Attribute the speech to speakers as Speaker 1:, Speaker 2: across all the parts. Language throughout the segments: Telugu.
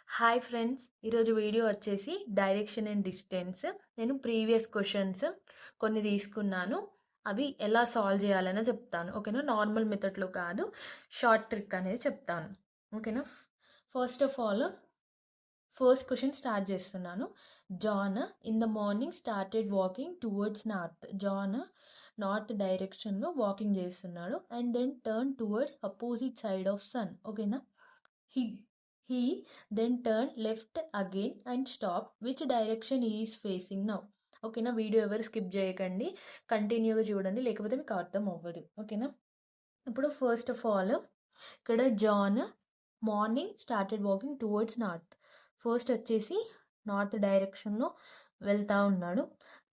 Speaker 1: హాయ్ ఫ్రెండ్స్, ఈరోజు వీడియో వచ్చేసి డైరెక్షన్ అండ్ డిస్టెన్స్. నేను ప్రీవియస్ క్వశ్చన్స్ కొన్ని తీసుకున్నాను. అవి ఎలా సాల్వ్ చేయాలని చెప్తాను. ఓకేనా? నార్మల్ మెథడ్లో కాదు, షార్ట్ ట్రిక్ అనేది చెప్తాను. ఓకేనా? First of all first question start చేస్తున్నాను. John in the morning started walking towards north. John north డైరెక్షన్లో వాకింగ్ చేస్తున్నాడు and then turn towards opposite side of sun. ఓకేనా? He he then turned left again and stopped. Which direction he is facing now? ఓకేనా? వీడియో ఎవరు స్కిప్ చేయకండి, కంటిన్యూగా చూడండి, లేకపోతే మీకు అర్థం అవ్వదు. ఓకేనా? ఇప్పుడు ఫస్ట్ ఆఫ్ ఆల్ ఇక్కడ John morning started walking towards north. First వచ్చేసి నార్త్ డైరెక్షన్లో వెళ్తూ ఉన్నాడు.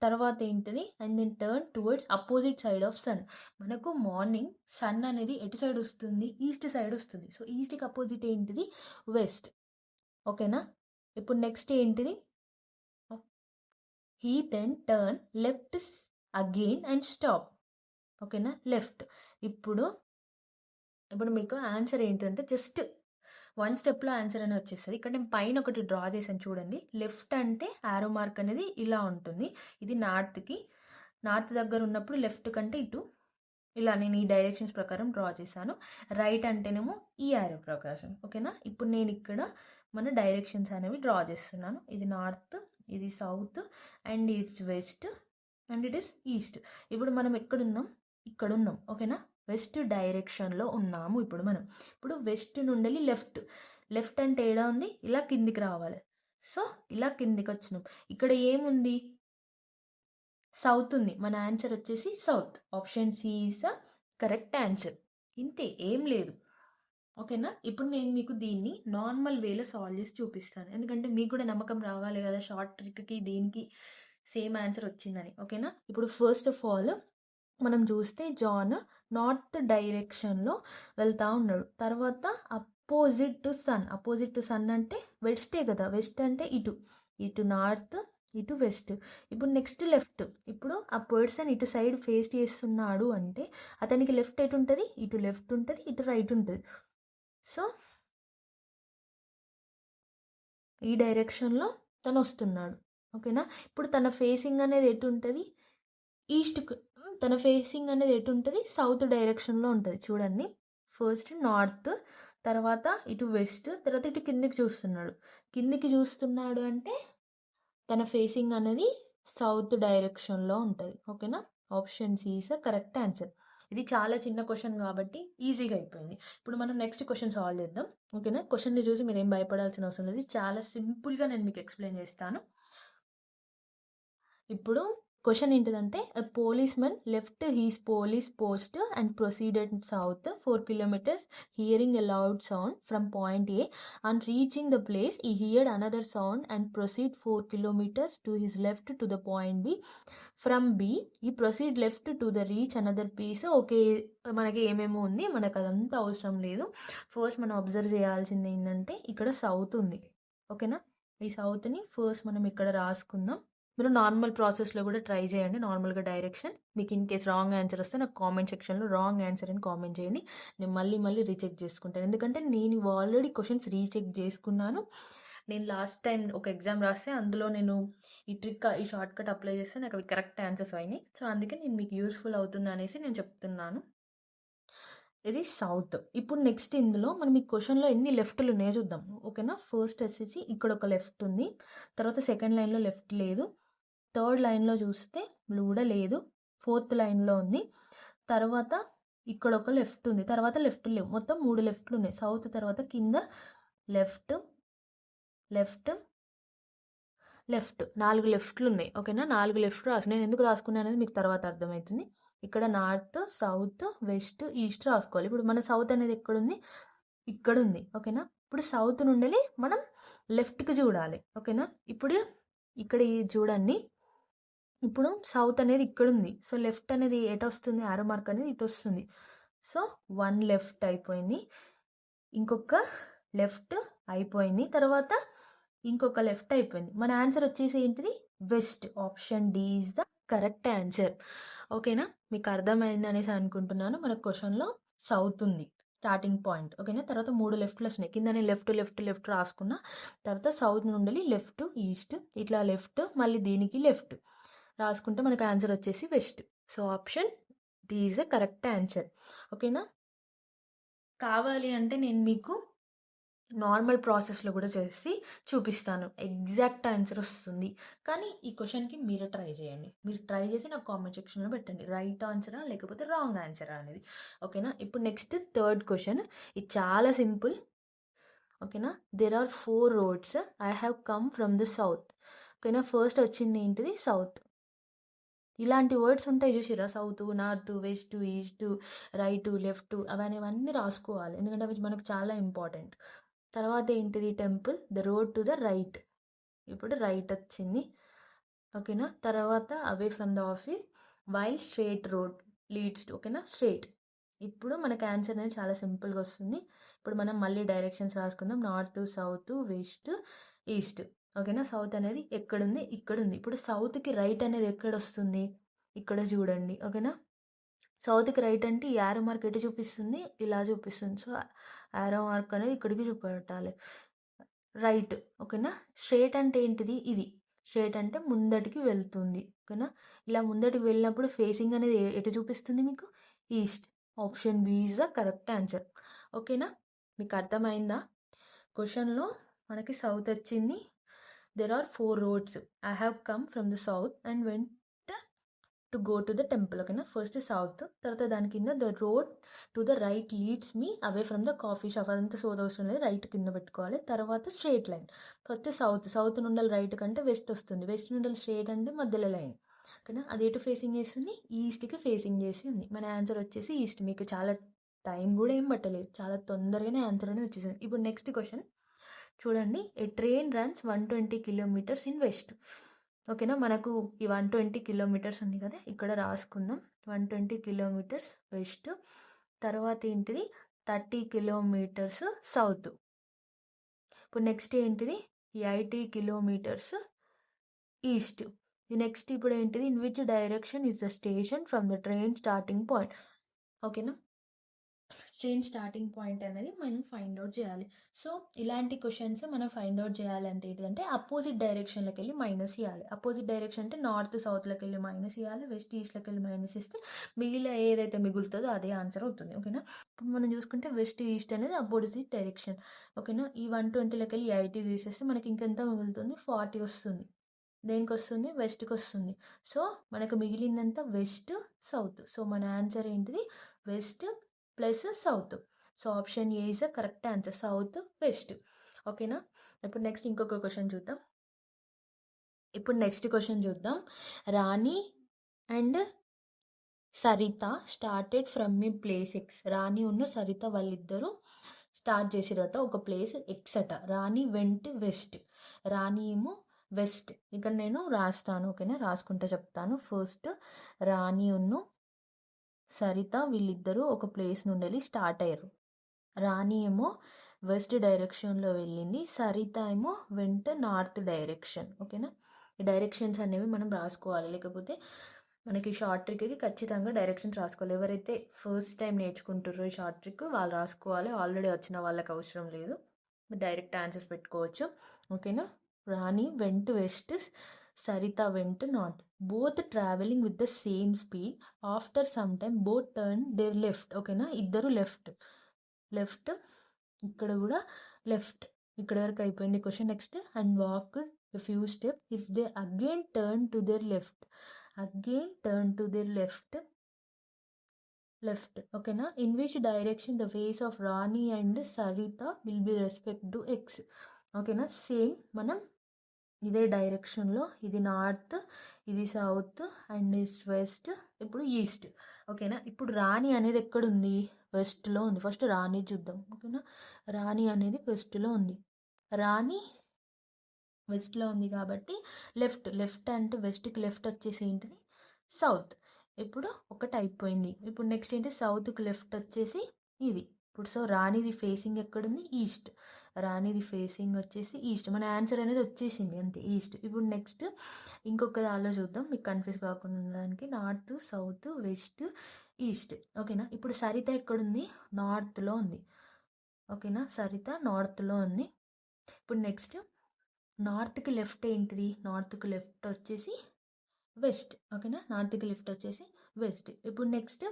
Speaker 1: తర్వాత ఏంటిది? And then turn towards opposite side of sun. మనకు మార్నింగ్ సన్ అనేది ఎటు సైడ్ వస్తుంది? ఈస్ట్ సైడ్ వస్తుంది. సో ఈస్ట్కి అపోజిట్ ఏంటిది? వెస్ట్. ఓకేనా? ఇప్పుడు నెక్స్ట్ ఏంటిది? He then turn left again and stop. ఓకేనా? లెఫ్ట్. ఇప్పుడు మీకు ఆన్సర్ ఏంటంటే జస్ట్ వన్ స్టెప్లో ఆన్సర్ అనేది వచ్చేస్తుంది. ఇక్కడ నేను పైన ఒకటి డ్రా చేశాను చూడండి. లెఫ్ట్ అంటే యారో మార్క్ అనేది ఇలా ఉంటుంది. ఇది నార్త్ దగ్గర ఉన్నప్పుడు లెఫ్ట్ కంటే ఇటు ఇలా నేను ఈ డైరెక్షన్స్ ప్రకారం డ్రా చేశాను. రైట్ అంటేనేమో ఈ యారో ప్రకారం. ఓకేనా? ఇప్పుడు నేను ఇక్కడ మన డైరెక్షన్స్ అనేవి డ్రా చేస్తున్నాను. ఇది నార్త్, ఇది south, and it's west, and it is east. ఇప్పుడు మనం ఎక్కడున్నాం? ఇక్కడ ఉన్నాం. ఓకేనా? వెస్ట్ డైరెక్షన్లో ఉన్నాము. ఇప్పుడు వెస్ట్ నుండి లెఫ్ట్ అంటే ఏడా ఉంది? ఇలా కిందికి రావాలి. సో ఇలా కిందికి వచ్చినాం. ఇక్కడ ఏముంది? సౌత్ ఉంది. మన ఆన్సర్ వచ్చేసి south. Option C is the correct answer. ఇంతే, ఏం లేదు. ఓకేనా? ఇప్పుడు నేను మీకు దీన్ని నార్మల్ వేలో సాల్వ్ చేసి చూపిస్తాను. ఎందుకంటే మీకు కూడా నమ్మకం రావాలి కదా, షార్ట్ ట్రిక్కి దీనికి సేమ్ ఆన్సర్ వచ్చిందని. ఓకేనా? ఇప్పుడు ఫస్ట్ ఆఫ్ ఆల్ మనం చూస్తే జాన్ నార్త్ డైరెక్షన్లో వెళ్తూ ఉన్నాడు. తర్వాత అపోజిట్ టు సన్ అంటే వెస్టే కదా. వెస్ట్ అంటే ఇటు నార్త్, ఇటు వెస్ట్. ఇప్పుడు నెక్స్ట్ లెఫ్ట్. ఇప్పుడు ఆ పర్సన్ ఇటు సైడ్ ఫేస్ చేస్తున్నాడు అంటే అతనికి లెఫ్ట్ ఎటు ఉంటుంది? ఇటు లెఫ్ట్ ఉంటుంది, ఇటు రైట్ ఉంటుంది. సో ఈ డైరెక్షన్లో తను వస్తున్నాడు. ఓకేనా? ఇప్పుడు తన ఫేసింగ్ అనేది ఎటు ఉంటుంది? ఈస్ట్కు. తన ఫేసింగ్ అనేది ఎటు ఉంటుంది? సౌత్ డైరెక్షన్లో ఉంటుంది. చూడండి, ఫస్ట్ నార్త్, తర్వాత ఇటు వెస్ట్, తర్వాత ఇటు కిందికి చూస్తున్నాడు అంటే తన ఫేసింగ్ అనేది సౌత్ డైరెక్షన్లో ఉంటుంది. ఓకేనా? Option C is the correct answer. ఇది చాలా చిన్న క్వశ్చన్ కాబట్టి ఈజీగా అయిపోయింది. ఇప్పుడు మనం నెక్స్ట్ క్వశ్చన్ సాల్వ్ చేద్దాం. ఓకేనా? క్వశ్చన్ని చూసి మీరు ఏం భయపడాల్సిన అవసరం లేదు. చాలా సింపుల్గా నేను మీకు ఎక్స్ప్లెయిన్ చేస్తాను. ఇప్పుడు క్వశ్చన్ ఏంటిదంటే, policemen left his police post and proceeded south 4 kilometers hearing a loud sound from point A. On reaching the place he heard another sound and proceed 4 kilometers to his left to the point B. From B he proceed left to the reach another piece. Okay, మనకి ఏమేమో ఉంది, మనకు అదంతా అవసరం లేదు. ఫస్ట్ మనం అబ్జర్వ్ చేయాల్సింది ఏంటంటే ఇక్కడ సౌత్ ఉంది. ఓకేనా? ఈ సౌత్ని ఫస్ట్ మనం ఇక్కడ రాసుకుందాం. మీరు నార్మల్ ప్రాసెస్లో కూడా ట్రై చేయండి, నార్మల్గా డైరెక్షన్. మీకు ఇన్ కేస్ రాంగ్ ఆన్సర్ వస్తే నాకు కామెంట్ సెక్షన్లో రాంగ్ ఆన్సర్ అని కామెంట్ చేయండి. నేను మళ్ళీ రీచెక్ చేసుకుంటాను. ఎందుకంటే నేను ఆల్రెడీ క్వశ్చన్స్ రీచెక్ చేసుకున్నాను. నేను లాస్ట్ టైం ఒక ఎగ్జామ్ రాస్తే అందులో నేను ఈ షార్ట్ కట్ అప్లై చేస్తే నాకు అవి కరెక్ట్ ఆన్సర్స్ అయినాయి. సో అందుకే నేను మీకు యూస్ఫుల్ అవుతుంది అనేసి నేను చెప్తున్నాను. ఇది సౌత్. ఇప్పుడు నెక్స్ట్ ఇందులో మనం ఈ క్వశ్చన్లో ఎన్ని లెఫ్ట్లు ఉన్నాయో చూద్దాం. ఓకేనా? ఫస్ట్ వచ్చేసి ఇక్కడ ఒక లెఫ్ట్ ఉంది, తర్వాత సెకండ్ లైన్లో లెఫ్ట్ లేదు, థర్డ్ లైన్లో చూస్తే కూడా లేదు, ఫోర్త్ లైన్లో ఉంది, తర్వాత ఇక్కడ ఒక లెఫ్ట్ ఉంది, తర్వాత లెఫ్ట్ లేవు. మొత్తం 3 లెఫ్ట్లు ఉన్నాయి. సౌత్ తర్వాత కింద లెఫ్ట్ 4 లెఫ్ట్లు ఉన్నాయి. ఓకేనా? 4 లెఫ్ట్లు రాసు. నేను ఎందుకు రాసుకున్నాను అనేది మీకు తర్వాత అర్థమవుతుంది. ఇక్కడ నార్త్, సౌత్, వెస్ట్, ఈస్ట్ రాసుకోవాలి. ఇప్పుడు మన సౌత్ అనేది ఎక్కడుంది? ఇక్కడ ఉంది. ఓకేనా? ఇప్పుడు సౌత్ నుండి మనం లెఫ్ట్కి చూడాలి. ఓకేనా? ఇప్పుడు ఇక్కడ చూడండి, ఇప్పుడు సౌత్ అనేది ఇక్కడ ఉంది. సో లెఫ్ట్ అనేది ఎటు వస్తుంది? ఆరో మార్క్ అనేది ఇటు వస్తుంది. సో 1 లెఫ్ట్ అయిపోయింది, ఇంకొక లెఫ్ట్ అయిపోయింది, తర్వాత ఇంకొక లెఫ్ట్ అయిపోయింది. మన ఆన్సర్ వచ్చేసి ఏంటిది? West. Option D is the correct answer. ఓకేనా? మీకు అర్థమైంది అనేసి అనుకుంటున్నాను. మన క్వశ్చన్లో సౌత్ ఉంది. Starting point. ఓకేనా, తర్వాత 3 లెఫ్ట్లు వస్తున్నాయి. కింద నేను లెఫ్ట్ రాసుకున్నా. తర్వాత సౌత్ నుండి లెఫ్ట్, ఈస్ట్, ఇట్లా లెఫ్ట్, మళ్ళీ దీనికి లెఫ్ట్ రాసుకుంటే మనకు ఆన్సర్ వచ్చేసి west. So option D is the correct answer. ఓకేనా, కావాలి అంటే నేను మీకు నార్మల్ ప్రాసెస్లో కూడా చేసి చూపిస్తాను, ఎగ్జాక్ట్ ఆన్సర్ వస్తుంది. కానీ ఈ క్వశ్చన్కి మీరు ట్రై చేయండి. మీరు ట్రై చేసి నాకు కామెంట్ సెక్షన్లో పెట్టండి, రైట్ ఆన్సరా లేకపోతే రాంగ్ ఆన్సరా అనేది. ఓకేనా, ఇప్పుడు నెక్స్ట్ థర్డ్ క్వశ్చన్. ఇది చాలా సింపుల్. ఓకేనా, there are 4 roads, I have come from the south. ఓకేనా, ఫస్ట్ వచ్చింది ఏంటిది? సౌత్. ఇలాంటి వర్డ్స్ ఉంటాయి చూసిరా, south, north, west, east, right, left, అవన్నీ రాసుకోవాలి, ఎందుకంటే అవి మనకు చాలా ఇంపార్టెంట్. తర్వాత ఏంటిది? Temple, the road to the right. ఇప్పుడు రైట్ వచ్చింది. ఓకేనా, తర్వాత away from the office, while straight road leads to. ఓకేనా, స్ట్రేట్. ఇప్పుడు మనకు ఆన్సర్ అనేది చాలా సింపుల్గా వస్తుంది. ఇప్పుడు మనం మళ్ళీ డైరెక్షన్స్ రాసుకుందాం, నార్త్, సౌత్, వెస్ట్, ఈస్ట్. ఓకేనా, సౌత్ అనేది ఎక్కడుంది? ఇక్కడ ఉంది. ఇప్పుడు సౌత్కి రైట్ అనేది ఎక్కడ వస్తుంది? ఇక్కడ చూడండి. ఓకేనా, సౌత్కి రైట్ అంటే ఈ యారో మార్క్ ఎటు చూపిస్తుంది? ఇలా చూపిస్తుంది. సో యారో మార్క్ అనేది ఇక్కడికి చూపెట్టాలి, రైట్. ఓకేనా, స్ట్రేట్ అంటే ఏంటిది? ఇది స్ట్రేట్ అంటే ముందటికి వెళ్తుంది. ఓకేనా, ఇలా ముందటికి వెళ్ళినప్పుడు ఫేసింగ్ అనేది ఎటు చూపిస్తుంది మీకు? East. Option B is the correct answer. ఓకేనా, మీకు అర్థమైందా? క్వశ్చన్లో మనకి సౌత్ వచ్చింది. There are 4 roads, I have come from the south and went to go to the temple. ఓకేనా, ఫస్ట్ సౌత్, తర్వాత దాని కింద the road to the right leads me away from the coffee shop. అదంతా సోద అవసరం లేదు, రైట్ కింద పెట్టుకోవాలి. తర్వాత స్ట్రేట్ లైన్. ఫస్ట్ సౌత్ నుండి రైట్ కంటే వెస్ట్ వస్తుంది, వెస్ట్ నుండి స్ట్రేట్ అంటే మధ్యలో లైన్. ఓకేనా, అది ఎటు ఫేసింగ్ చేస్తుంది? ఈస్ట్కి ఫేసింగ్ చేసి ఉంది. మన ఆన్సర్ వచ్చేసి ఈస్ట్. మీకు చాలా టైం కూడా ఏం పట్టలేదు, చాలా తొందరగానే ఆన్సర్ అనేది వచ్చేసింది. ఇప్పుడు నెక్స్ట్ క్వశ్చన్ చూడండి. A train runs 120 kilometres in west. ఓకేనా, మనకు ఈ 120 కిలోమీటర్స్ ఉంది కదా, ఇక్కడ రాసుకుందాం. 120 కిలోమీటర్స్ వెస్ట్. తర్వాత ఏంటిది? 30 కిలోమీటర్స్ సౌత్. ఇప్పుడు నెక్స్ట్ ఏంటిది? 80 కిలోమీటర్స్ ఈస్ట్. నెక్స్ట్ ఇప్పుడు ఏంటిది? In which direction is the station from the train starting point. ఓకేనా, ట్రైన్ స్టార్టింగ్ పాయింట్ అనేది మనం ఫైండ్ అవుట్ చేయాలి. సో ఇలాంటి క్వశ్చన్స్ మనం ఫైండ్ అవుట్ చేయాలంటే ఏంటంటే అపోజిట్ డైరెక్షన్లోకి వెళ్ళి మైనస్ ఇవ్వాలి. అపోజిట్ డైరెక్షన్ అంటే నార్త్ సౌత్లోకి వెళ్ళి మైనస్ ఇవ్వాలి, వెస్ట్ ఈస్ట్లోకి వెళ్ళి మైనస్ ఇస్తే మిగిలిన ఏదైతే మిగులుతుందో అదే ఆన్సర్ అవుతుంది. ఓకేనా, ఇప్పుడు మనం చూసుకుంటే వెస్ట్ ఈస్ట్ అనేది అపోజిట్ డైరెక్షన్. ఓకేనా, ఈ 120లోకి వెళ్ళి 80 తీసేస్తే మనకి ఇంకెంత మిగులుతుంది? 40 వస్తుంది. దేనికి వస్తుంది? వెస్ట్కి వస్తుంది. సో మనకు మిగిలిందంతా వెస్ట్, సౌత్. సో మన ఆన్సర్ ఏంటిది? West plus south. So option A is the correct answer, south, west. ఓకేనా, ఇప్పుడు నెక్స్ట్ ఇంకొక క్వశ్చన్ చూద్దాం. Rani and Sarita started from a place X. Rani ఉన్న సరిత వాళ్ళిద్దరూ స్టార్ట్ చేసిరట ఒక ప్లేస్ ఎక్స్ అట. రాణి వెంట్ వెస్ట్. రాణి ఏమో వెస్ట్. ఇక్కడ నేను రాస్తాను. ఓకేనా, రాసుకుంటే చెప్తాను. ఫస్ట్ రాణి ఉన్ను సరిత వీళ్ళిద్దరూ ఒక ప్లేస్ నుండి వెళ్ళి స్టార్ట్ అయ్యారు. రాణి ఏమో వెస్ట్ డైరెక్షన్లో వెళ్ళింది, సరిత ఏమో వెంట నార్త్ డైరెక్షన్. ఓకేనా, ఈ డైరెక్షన్స్ అనేవి మనం రాసుకోవాలి, లేకపోతే మనకి షార్ట్ ట్రిక్కి ఖచ్చితంగా డైరెక్షన్స్ రాసుకోవాలి. ఎవరైతే ఫస్ట్ టైం నేర్చుకుంటారో ఈ షార్ట్ ట్రిక్ వాళ్ళు రాసుకోవాలి, ఆల్రెడీ వచ్చిన వాళ్ళకి అవసరం లేదు, డైరెక్ట్ ఆన్సర్స్ పెట్టుకోవచ్చు. ఓకేనా, Rani went west, Sarita went north. Both travelling with the same speed. After some time both turn their left. ఓకేనా, ఇద్దరు లెఫ్ట్. ఇక్కడ కూడా లెఫ్ట్. ఇక్కడ వరకు అయిపోయింది question. Next and walk few step if they again turn to their left. ఓకేనా, in which direction the face of Rani and Sarita will be respect to X. ఓకేనా, సేమ్ మనం ఇదే డైరెక్షన్లో, ఇది నార్త్, ఇది సౌత్ అండ్ ఇస్ వెస్ట్, ఇప్పుడు ఈస్ట్. ఓకేనా, ఇప్పుడు రాణి అనేది ఎక్కడుంది? వెస్ట్లో ఉంది. ఫస్ట్ రాణి చూద్దాం. ఓకేనా, రాణి అనేది వెస్ట్లో ఉంది. రాణి వెస్ట్లో ఉంది కాబట్టి లెఫ్ట్ అంటే వెస్ట్కి లెఫ్ట్ వచ్చేసి ఏంటిది? సౌత్. ఇప్పుడు ఒకటి అయిపోయింది. ఇప్పుడు నెక్స్ట్ ఏంటి? సౌత్కి లెఫ్ట్ వచ్చేసి ఇది. ఇప్పుడు సో రాణిది ఫేసింగ్ ఎక్కడుంది? ఈస్ట్. రాణిది ఫేసింగ్ వచ్చేసి ఈస్ట్. మన ఆన్సర్ అనేది వచ్చేసింది అంతే, ఈస్ట్. ఇప్పుడు నెక్స్ట్ ఇంకొక దానిలో చూద్దాం, మీకు కన్ఫ్యూజ్ కాకుండా ఉండడానికి. North, south, west, east. ఓకేనా. ఇప్పుడు సరిత ఎక్కడుంది, నార్త్లో ఉంది. ఓకేనా, సరిత నార్త్లో ఉంది. ఇప్పుడు నెక్స్ట్ నార్త్కి లెఫ్ట్ ఏంటిది, నార్త్కి లెఫ్ట్ వచ్చేసి వెస్ట్. ఓకేనా, నార్త్కి లెఫ్ట్ వచ్చేసి వెస్ట్. ఇప్పుడు నెక్స్ట్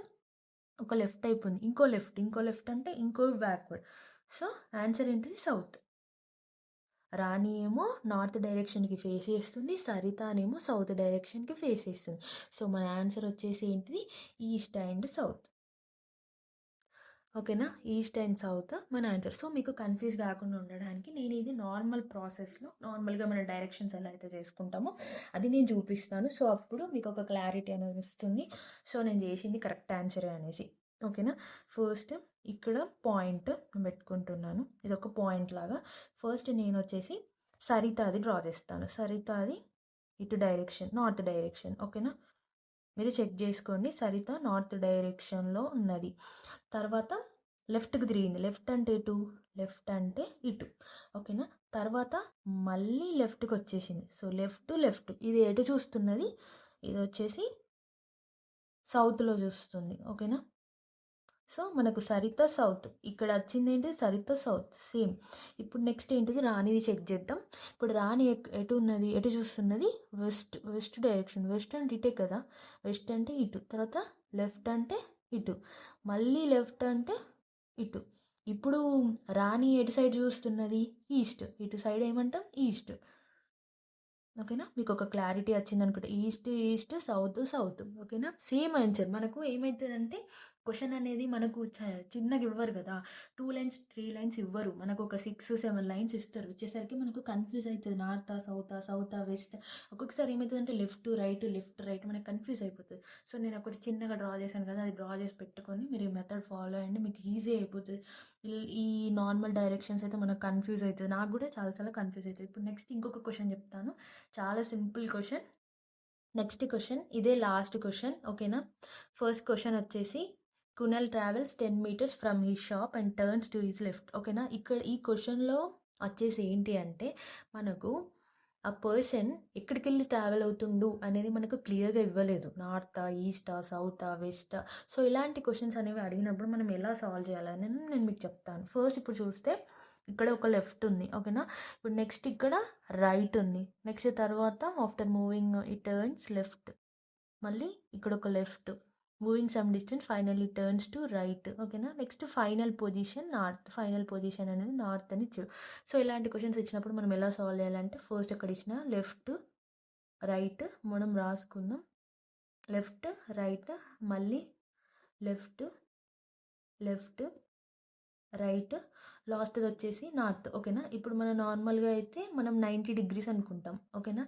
Speaker 1: ఒక లెఫ్ట్ అయిపోయింది, ఇంకో లెఫ్ట్ అంటే ఇంకో బ్యాక్వర్డ్. సో ఆన్సర్ ఏంటిది, సౌత్. రాణి ఏమో నార్త్ డైరెక్షన్కి ఫేస్ చేస్తుంది, సరిత అనేమో సౌత్ డైరెక్షన్కి ఫేస్ చేస్తుంది. సో మన ఆన్సర్ వచ్చేసి ఏంటిది, ఈస్ట్ అండ్ సౌత్. ఓకేనా, ఈస్ట్ అండ్ సౌత్ మన ఆన్సర్. సో మీకు కన్ఫ్యూజ్ కాకుండా ఉండడానికి నేను ఇది నార్మల్ ప్రాసెస్లో నార్మల్గా మన డైరెక్షన్స్ ఎలా అయితే చేసుకుంటామో అది నేను చూపిస్తాను. సో అప్పుడు మీకు ఒక క్లారిటీ అనేది వస్తుంది. సో నేను చేసింది కరెక్ట్ ఆన్సరే అనేసి. ఓకేనా, ఫస్ట్ ఇక్కడ పాయింట్ పెట్టుకుంటున్నాను, ఇది ఒక పాయింట్ లాగా. ఫస్ట్ నేను వచ్చేసి సరిత అది డ్రా చేస్తాను. సరిత అది ఇటు డైరెక్షన్, నార్త్ డైరెక్షన్. ఓకేనా, మీరు చెక్ చేసుకోండి, సరిత నార్త్ డైరెక్షన్లో ఉన్నది. తర్వాత లెఫ్ట్కి తిరిగింది, లెఫ్ట్ అంటే ఇటు, లెఫ్ట్ అంటే ఇటు. ఓకేనా, తర్వాత మళ్ళీ లెఫ్ట్కి వచ్చేసింది. సో లెఫ్ట్ ఇది ఎటు చూస్తున్నది, ఇది వచ్చేసి సౌత్లో చూస్తుంది. ఓకేనా, సో మనకు సరిత సౌత్, ఇక్కడ వచ్చింది ఏంటి, సరిత సౌత్ సేమ్. ఇప్పుడు నెక్స్ట్ ఏంటిది, రాణిది చెక్ చేద్దాం. ఇప్పుడు రాణి ఎటు ఉన్నది, ఎటు చూస్తున్నది, వెస్ట్ డైరెక్షన్. వెస్ట్ అంటే ఇటే కదా, వెస్ట్ అంటే ఇటు. తర్వాత లెఫ్ట్ అంటే ఇటు, మళ్ళీ లెఫ్ట్ అంటే ఇటు. ఇప్పుడు రాణి ఎటు సైడ్ చూస్తున్నది, ఈస్ట్. ఇటు సైడ్ ఏమంటాం, ఈస్ట్. ఓకేనా, మీకు ఒక క్లారిటీ వచ్చింది అనుకుంటా. East south. ఓకేనా, సేమ్ ఆన్సర్. మనకు ఏమవుతుందంటే క్వశ్చన్ అనేది మనకు చిన్నగా ఇవ్వరు కదా, 2 లైన్స్ 3 లైన్స్ ఇవ్వరు, మనకు ఒక 6-7 లైన్స్ ఇస్తారు. వచ్చేసరికి మనకు కన్ఫ్యూజ్ అవుతుంది, నార్తా సౌతా వెస్ట్. ఒక్కొక్కసారి ఏమవుతుందంటే లెఫ్ట్ రైట్ మనకు కన్ఫ్యూజ్ అయిపోతుంది. సో నేను ఒకటి చిన్నగా డ్రా చేశాను కదా, అది డ్రా చేసి పెట్టుకొని మీరు ఈ మెథడ్ ఫాలో అయ్యండి, మీకు ఈజీ అయిపోతుంది. ఈ నార్మల్ డైరెక్షన్స్ అయితే మనకు కన్ఫ్యూజ్ అవుతుంది, నాకు కూడా చాలా కన్ఫ్యూజ్ అవుతుంది. ఇప్పుడు నెక్స్ట్ ఇంకొక క్వశ్చన్ చెప్తాను, చాలా సింపుల్ క్వశ్చన్. నెక్స్ట్ క్వశ్చన్, ఇదే లాస్ట్ క్వశ్చన్. ఓకేనా, ఫస్ట్ క్వశ్చన్ వచ్చేసి Kunal travels 10 meters from he shop and turns to his left. ఓకేనా, ఇక్కడ ఈ క్వశ్చన్లో వచ్చేసి ఏంటి అంటే మనకు ఆ పర్సన్ ఎక్కడికి వెళ్ళి ట్రావెల్ అవుతుండు అనేది మనకు క్లియర్గా ఇవ్వలేదు, నార్తా ఈస్టా సౌతా వెస్టా. సో ఇలాంటి క్వశ్చన్స్ అనేవి అడిగినప్పుడు మనం ఎలా సాల్వ్ చేయాలని నేను మీకు చెప్తాను. ఫస్ట్ ఇప్పుడు చూస్తే ఇక్కడ ఒక లెఫ్ట్ ఉంది. ఓకేనా, ఇప్పుడు నెక్స్ట్ ఇక్కడ రైట్ ఉంది. నెక్స్ట్ తర్వాత after moving it turns left, మళ్ళీ ఇక్కడ ఒక left, moving some distance finally turns to right. ఓకేనా, next final position north. Final position అనేది నార్త్ అని ఇచ్చారు. సో ఇలాంటి క్వశ్చన్స్ ఇచ్చినప్పుడు మనం ఎలా సాల్వ్ చేయాలంటే ఫస్ట్ అక్కడ ఇచ్చిన లెఫ్ట్ రైట్ మనం రాసుకుందాం. లెఫ్ట్ రైట్, మళ్ళీ లెఫ్ట్ రైట్, లాస్ట్ది వచ్చేసి నార్త్. ఓకేనా, ఇప్పుడు మనం నార్మల్గా అయితే మనం 90 degrees అనుకుంటాం. ఓకేనా,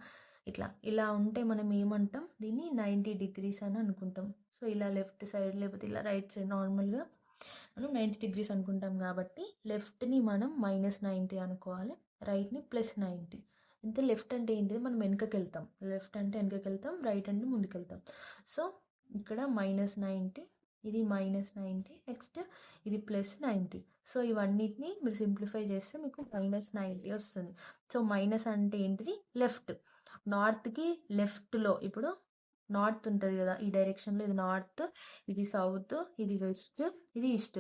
Speaker 1: ఇలా ఉంటే మనం ఏమంటాం, దీన్ని 90 degrees అని అనుకుంటాం. సో ఇలా లెఫ్ట్ సైడ్ లేకపోతే ఇలా రైట్ సైడ్ నార్మల్గా మనం 90 degrees అనుకుంటాం కాబట్టి లెఫ్ట్ని మనం -90 అనుకోవాలి, రైట్ని +90. అంటే లెఫ్ట్ అంటే ఏంటిది, మనం వెనుకకి వెళ్తాం, లెఫ్ట్ అంటే వెనుకకి వెళ్తాం, రైట్ అంటే ముందుకు వెళ్తాం. సో ఇక్కడ -90, ఇది -90, నెక్స్ట్ ఇది +90. సో ఇవన్నిటిని మీరు సింప్లిఫై చేస్తే మీకు -90 వస్తుంది. సో మైనస్ అంటే ఏంటిది, లెఫ్ట్. నార్త్కి లెఫ్ట్లో ఇప్పుడు నార్త్ ఉంటుంది కదా, ఈ డైరెక్షన్లో ఇది నార్త్, ఇది సౌత్, ఇది వెస్ట్, ఇది ఈస్ట్.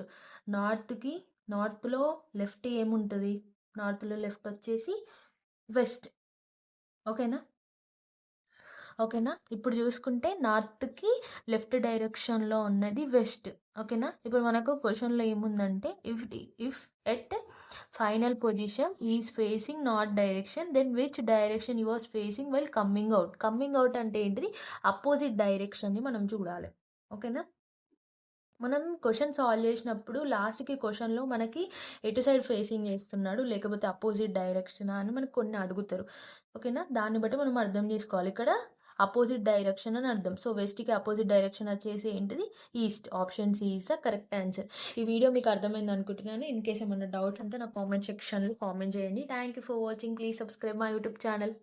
Speaker 1: నార్త్లో లెఫ్ట్ ఏముంటుంది, నార్త్లో లెఫ్ట్ వచ్చేసి వెస్ట్. ఓకేనా, ఇప్పుడు చూసుకుంటే నార్త్కి లెఫ్ట్ డైరెక్షన్లో ఉన్నది వెస్ట్. ఓకేనా, ఇప్పుడు మనకు క్వశ్చన్లో ఏముందంటే if at final position is facing north direction then which direction you was facing while coming out అంటే ఏంటిది, అపోజిట్ డైరెక్షన్ని మనం చూడాలి. ఓకేనా, మనం క్వశ్చన్ సాల్వ్ చేసినప్పుడు లాస్ట్కి క్వశ్చన్లో మనకి ఎటు సైడ్ ఫేసింగ్ చేస్తున్నాడు లేకపోతే అపోజిట్ డైరెక్షన్ అని మనకు కొన్ని అడుగుతారు. ఓకేనా, దాన్ని బట్టి మనం అర్థం చేసుకోవాలి, ఇక్కడ అపోజిట్ డైరెక్షన్ అని అర్థం. సో వెస్ట్కి అపోజిట్ డైరెక్షన్ వచ్చేసి ఏంటిది, east. Option C is the correct answer. ఈ వీడియో మీకు అర్థమైంది అనుకుంటున్నాను. ఇన్ కేస్ ఏమన్నా డౌట్ ఉంటే నా కామెంట్ సెక్షన్లో కామెంట్ చేయండి. Thank you for watching. Please subscribe my YouTube channel.